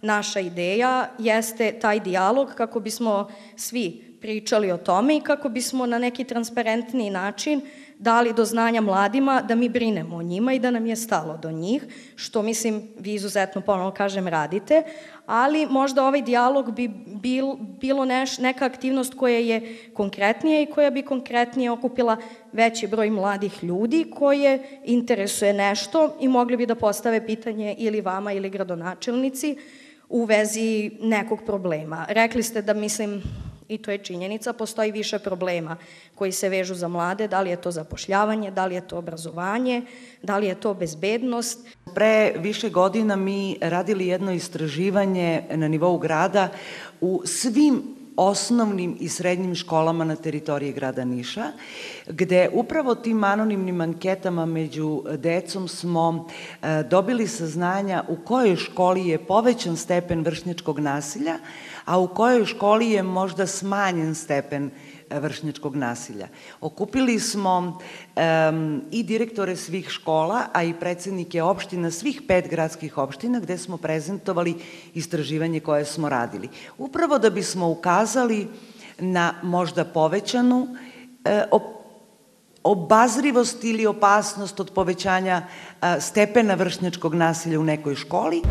Naša ideja jeste taj dijalog kako bismo svi pričali o tome i kako bismo na neki transparentniji način dali do znanja mladima da mi brinemo o njima i da nam je stalo do njih, što mislim vi izuzetno, ponovno kažem, radite, ali možda ovaj dijalog bi bilo neka aktivnost koja je konkretnija i koja bi konkretnije okupila veći broj mladih ljudi koje interesuje nešto i mogli bi da postave pitanje ili vama ili gradonačelnici u vezi nekog problema. Rekli ste da, mislim, i to je činjenica, postoji više problema koji se vežu za mlade, da li je to zapošljavanje, da li je to obrazovanje, da li je to bezbednost. Pre više godina mi radili jedno istraživanje na nivou grada u svim osnovnim i srednjim školama na teritoriji grada Niša, gde upravo tim anonimnim anketama među decom smo dobili saznanja u kojoj školi je povećan stepen vršnjačkog nasilja, a u kojoj školi je možda smanjen stepen vršnjačkog nasilja. Okupili smo i direktore svih škola, a i predsednike opština, svih 5 gradskih opština, gde smo prezentovali istraživanje koje smo radili. Upravo da bismo ukazali na možda povećanu obazrivost ili opasnost od povećanja stepena vršnjačkog nasilja u nekoj školi.